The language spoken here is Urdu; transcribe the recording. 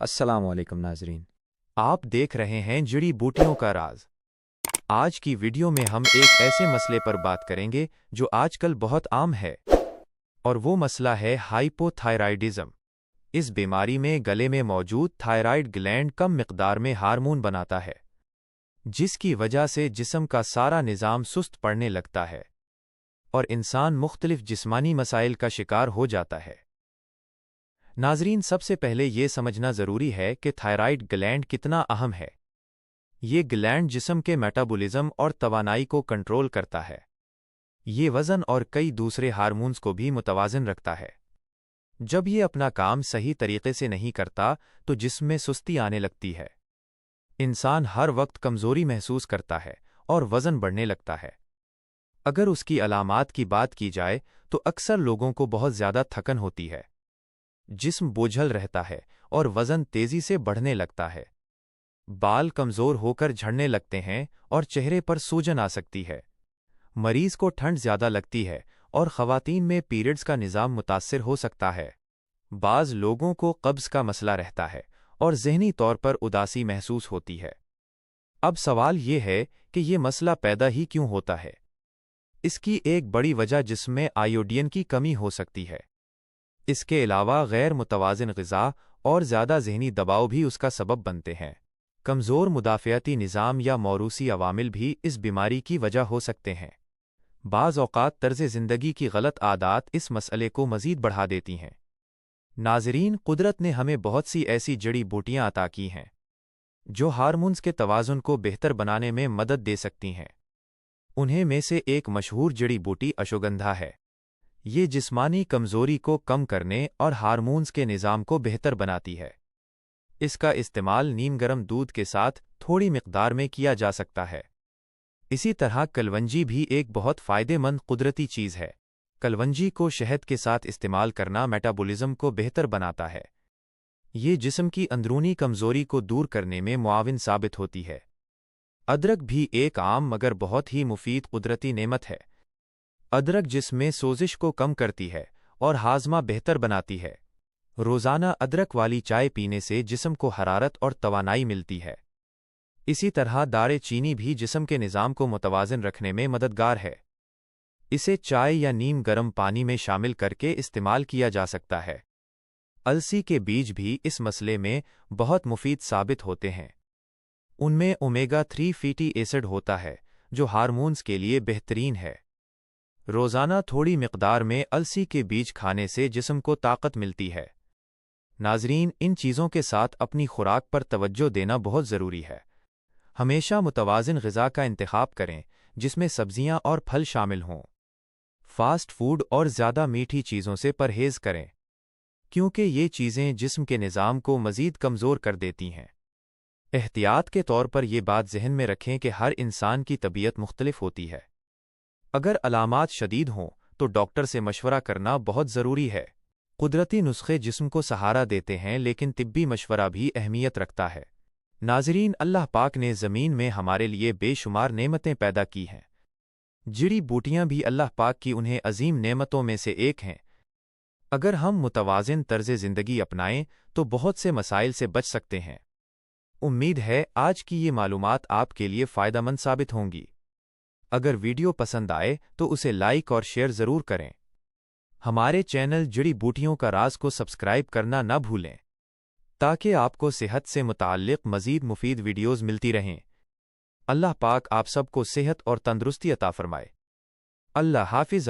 السلام علیکم ناظرین، آپ دیکھ رہے ہیں جڑی بوٹیوں کا راز۔ آج کی ویڈیو میں ہم ایک ایسے مسئلے پر بات کریں گے جو آج کل بہت عام ہے، اور وہ مسئلہ ہے ہائپو تھائرائیڈزم۔ اس بیماری میں گلے میں موجود تھائرائیڈ گلینڈ کم مقدار میں ہارمون بناتا ہے، جس کی وجہ سے جسم کا سارا نظام سست پڑنے لگتا ہے اور انسان مختلف جسمانی مسائل کا شکار ہو جاتا ہے۔ ناظرین، سب سے پہلے یہ سمجھنا ضروری ہے کہ تھائرائیڈ گلینڈ کتنا اہم ہے۔ یہ گلینڈ جسم کے میٹابولزم اور توانائی کو کنٹرول کرتا ہے۔ یہ وزن اور کئی دوسرے ہارمونز کو بھی متوازن رکھتا ہے۔ جب یہ اپنا کام صحیح طریقے سے نہیں کرتا تو جسم میں سستی آنے لگتی ہے۔ انسان ہر وقت کمزوری محسوس کرتا ہے اور وزن بڑھنے لگتا ہے۔ اگر اس کی علامات کی بات کی جائے تو اکثر لوگوں کو بہت زیادہ تھکن ہوتی ہے، جسم بوجھل رہتا ہے اور وزن تیزی سے بڑھنے لگتا ہے۔ بال کمزور ہو کر جھڑنے لگتے ہیں اور چہرے پر سوجن آ سکتی ہے۔ مریض کو ٹھنڈ زیادہ لگتی ہے اور خواتین میں پیریڈز کا نظام متاثر ہو سکتا ہے۔ بعض لوگوں کو قبض کا مسئلہ رہتا ہے اور ذہنی طور پر اداسی محسوس ہوتی ہے۔ اب سوال یہ ہے کہ یہ مسئلہ پیدا ہی کیوں ہوتا ہے؟ اس کی ایک بڑی وجہ جسم میں آیوڈین کی کمی ہو سکتی ہے۔ اس کے علاوہ غیر متوازن غذا اور زیادہ ذہنی دباؤ بھی اس کا سبب بنتے ہیں۔ کمزور مدافعتی نظام یا موروثی عوامل بھی اس بیماری کی وجہ ہو سکتے ہیں۔ بعض اوقات طرز زندگی کی غلط عادات اس مسئلے کو مزید بڑھا دیتی ہیں۔ ناظرین، قدرت نے ہمیں بہت سی ایسی جڑی بوٹیاں عطا کی ہیں جو ہارمونز کے توازن کو بہتر بنانے میں مدد دے سکتی ہیں۔ انہیں میں سے ایک مشہور جڑی بوٹی اشوگندھا ہے۔ یہ جسمانی کمزوری کو کم کرنے اور ہارمونز کے نظام کو بہتر بناتی ہے۔ اس کا استعمال نیم گرم دودھ کے ساتھ تھوڑی مقدار میں کیا جا سکتا ہے۔ اسی طرح کلونجی بھی ایک بہت فائدہ مند قدرتی چیز ہے۔ کلونجی کو شہد کے ساتھ استعمال کرنا میٹابولزم کو بہتر بناتا ہے۔ یہ جسم کی اندرونی کمزوری کو دور کرنے میں معاون ثابت ہوتی ہے۔ ادرک بھی ایک عام مگر بہت ہی مفید قدرتی نعمت ہے۔ ادرک جسم میں سوزش کو کم کرتی ہے اور ہاضمہ بہتر بناتی ہے۔ روزانہ ادرک والی چائے پینے سے جسم کو حرارت اور توانائی ملتی ہے۔ اسی طرح دارے چینی بھی جسم کے نظام کو متوازن رکھنے میں مددگار ہے۔ اسے چائے یا نیم گرم پانی میں شامل کر کے استعمال کیا جا سکتا ہے۔ السی کے بیج بھی اس مسئلے میں بہت مفید ثابت ہوتے ہیں۔ ان میں اومیگا 3 فیٹی ایسڈ ہوتا ہے جو ہارمونز کے لیے بہترین ہے۔ روزانہ تھوڑی مقدار میں السی کے بیج کھانے سے جسم کو طاقت ملتی ہے۔ ناظرین، ان چیزوں کے ساتھ اپنی خوراک پر توجہ دینا بہت ضروری ہے۔ ہمیشہ متوازن غذا کا انتخاب کریں جس میں سبزیاں اور پھل شامل ہوں۔ فاسٹ فوڈ اور زیادہ میٹھی چیزوں سے پرہیز کریں، کیونکہ یہ چیزیں جسم کے نظام کو مزید کمزور کر دیتی ہیں۔ احتیاط کے طور پر یہ بات ذہن میں رکھیں کہ ہر انسان کی طبیعت مختلف ہوتی ہے۔ اگر علامات شدید ہوں تو ڈاکٹر سے مشورہ کرنا بہت ضروری ہے۔ قدرتی نسخے جسم کو سہارا دیتے ہیں لیکن طبی مشورہ بھی اہمیت رکھتا ہے۔ ناظرین، اللہ پاک نے زمین میں ہمارے لیے بے شمار نعمتیں پیدا کی ہیں۔ جڑی بوٹیاں بھی اللہ پاک کی انہیں عظیم نعمتوں میں سے ایک ہیں۔ اگر ہم متوازن طرز زندگی اپنائیں تو بہت سے مسائل سے بچ سکتے ہیں۔ امید ہے آج کی یہ معلومات آپ کے لیے فائدہ مند ثابت ہوں گی۔ اگر ویڈیو پسند آئے تو اسے لائک اور شیئر ضرور کریں۔ ہمارے چینل جڑی بوٹیوں کا راز کو سبسکرائب کرنا نہ بھولیں تاکہ آپ کو صحت سے متعلق مزید مفید ویڈیوز ملتی رہیں۔ اللہ پاک آپ سب کو صحت اور تندرستی عطا فرمائے۔ اللہ حافظ۔